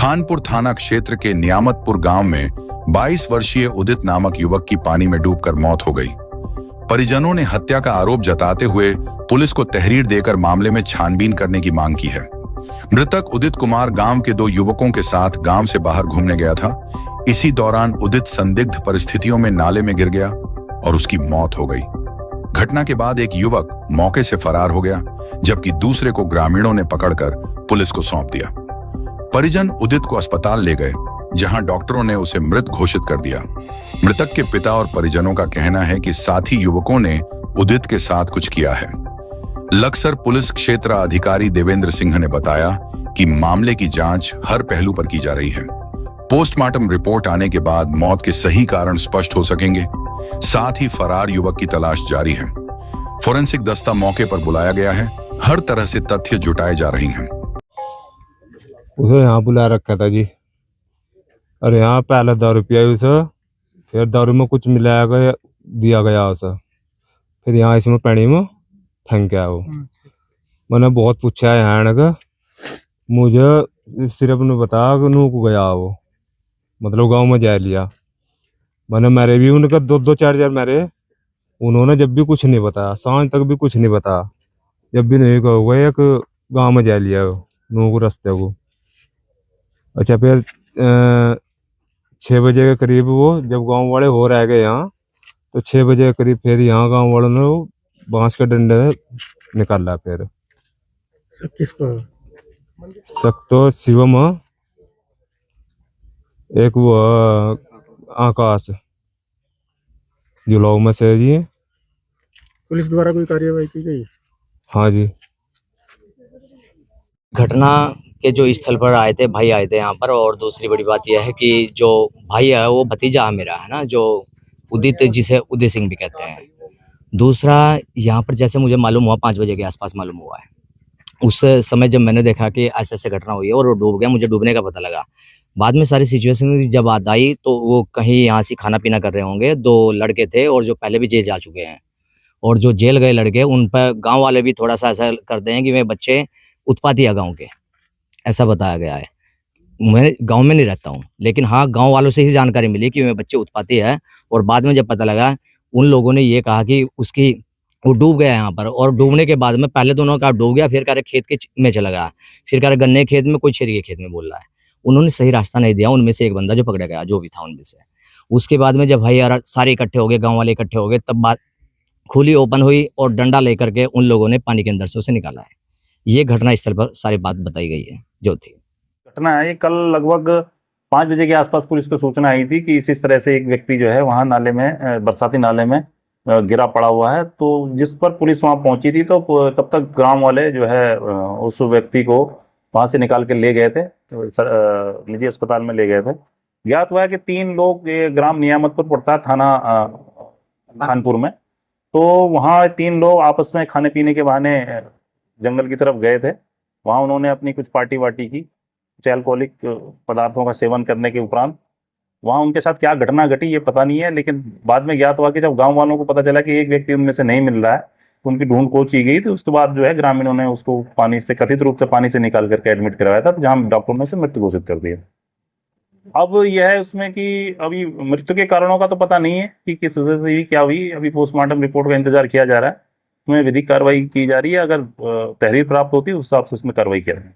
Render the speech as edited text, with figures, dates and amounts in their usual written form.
खानपुर थाना क्षेत्र के नियामतपुर गांव में 22 वर्षीय उदित नामक युवक की पानी में डूबकर मौत हो गई। परिजनों ने हत्या का आरोप जताते हुए पुलिस को तहरीर देकर मामले में छानबीन करने की मांग की है। मृतक उदित कुमार गांव के 2 युवकों के साथ गांव से बाहर घूमने गया था। इसी दौरान उदित संदिग्ध परिस्थितियों में नाले में गिर गया और उसकी मौत हो गई। घटना के बाद एक युवक मौके से फरार हो गया, जबकि दूसरे को ग्रामीणों ने पकड़कर पुलिस को सौंप दिया। परिजन उदित को अस्पताल ले गए, जहां डॉक्टरों ने उसे मृत घोषित कर दिया। मृतक के पिता और परिजनों का कहना है कि साथी युवकों ने उदित के साथ कुछ किया है। लक्सर पुलिस क्षेत्र अधिकारी देवेंद्र सिंह ने बताया कि मामले की जांच हर पहलू पर की जा रही है। पोस्टमार्टम रिपोर्ट आने के बाद मौत के सही कारण स्पष्ट हो सकेंगे। साथ ही फरार युवक की तलाश जारी है। फोरेंसिक दस्ता मौके पर बुलाया गया है। हर तरह से तथ्य जुटाए जा रहे हैं। उसे यहाँ बुला रखा था जी, और यहाँ पहले दारू पिया उसे, फिर दारू में कुछ मिलाया गया दिया गया उसे, फिर यहाँ इसमें पानी में फेंक गया वो। मैंने बहुत पूछा है यहाँ का, मुझे सिर्फ ने बताया कि नूक गया वो, मतलब गांव में जा लिया। मैंने मेरे भी उनका 2-2 4 मेरे, उन्होंने जब भी कुछ नहीं बताया, सांझ तक भी कुछ नहीं बताया, जब भी नहीं कहोगे एक गांव में जा लिया नूक रास्ते को। अच्छा, फिर 6 बजे के करीब वो जब गांव वाले हो रह गए यहाँ, तो 6 बजे के करीब फिर यहाँ गांव वालों ने बांस के डंडे निकाला। फिर किस पर शक तो शिवम, एक वो आकाश, जुलाव में से जी। पुलिस द्वारा कोई कार्यवाही की गई? हाँ जी। घटना के जो स्थल पर आए थे, भाई आए थे यहाँ पर। और दूसरी बड़ी बात यह है कि जो भाई है वो भतीजा है मेरा, है ना, जो उदित, जिसे उदय सिंह भी कहते हैं। दूसरा, यहाँ पर जैसे मुझे मालूम हुआ 5 बजे के आसपास मालूम हुआ है। उस समय जब मैंने देखा कि ऐसे ऐसे घटना हुई है और वो डूब गया, मुझे डूबने का पता लगा। बाद में सारी सिचुएशन जब बात आई तो वो कहीं यहाँ से खाना पीना कर रहे होंगे। 2 लड़के थे और जो पहले भी जेल जा चुके हैं, और जो जेल गए लड़के, उन पर गाँव वाले भी थोड़ा सा ऐसा करते हैं कि वे बच्चे उत्पाती है गाँव के, ऐसा बताया गया है। मैं गांव में नहीं रहता हूं, लेकिन हाँ, गांव वालों से ही जानकारी मिली कि वे बच्चे उत्पाती है। और बाद में जब पता लगा, उन लोगों ने ये कहा कि वो डूब गया यहाँ पर। और डूबने के बाद में पहले दोनों का डूब गया, फिर कह रहे खेत के में चला गया, फिर कह रहे गन्ने खेत में, कोई छेरी के खेत में बोल रहा है। उन्होंने सही रास्ता नहीं दिया। उनमें से एक बंदा जो पकड़ा गया, जो भी था उनमें से। उसके बाद में जब भाई यार सारे इकट्ठे हो गए, गाँव वाले इकट्ठे हो गए, तब बात खुली ओपन हुई और डंडा लेकर के उन लोगों ने पानी के अंदर से उसे निकाला है। ये घटना स्थल पर सारी बात बताई गई है जो थी। घटना है ये कल लगभग 5 बजे के आसपास पुलिस को सूचना आई थी कि इस तरह से एक व्यक्ति जो है वहाँ नाले में, बरसाती नाले में गिरा पड़ा हुआ है। तो जिस पर पुलिस वहाँ पहुंची थी, तो तब तक गांव वाले जो है उस व्यक्ति को वहाँ से निकाल के ले गए थे, निजी अस्पताल में ले गए थे। ज्ञात हुआ है कि 3 लोग, ग्राम नियामतपुर पड़ता है थाना खानपुर में, तो वहाँ 3 लोग आपस में खाने पीने के बहाने जंगल की तरफ गए थे। वहाँ उन्होंने अपनी कुछ पार्टी वार्टी की, कुछ अल्कोहलिक पदार्थों का सेवन करने के उपरांत वहाँ उनके साथ क्या घटना घटी ये पता नहीं है। लेकिन बाद में ज्ञात हुआ कि जब गांव वालों को पता चला कि एक व्यक्ति उनमें से नहीं मिल रहा है, तो उनकी ढूंढ खोज की गई। तो उसके बाद जो है ग्रामीणों ने उसको पानी से, कथित रूप से पानी से निकाल करके एडमिट करवाया था, जहाँ डॉक्टरों ने उसे मृत घोषित कर दिया। अब यह है उसमें कि अभी मृत्यु के कारणों का तो पता नहीं है कि किस वजह से क्या हुई। अभी पोस्टमार्टम रिपोर्ट का इंतजार किया जा रहा है, उसमें विधिक कार्रवाई की जा रही है। अगर तहरीर प्राप्त होती है उस हिसाब से उसमें कार्रवाई किया जाए।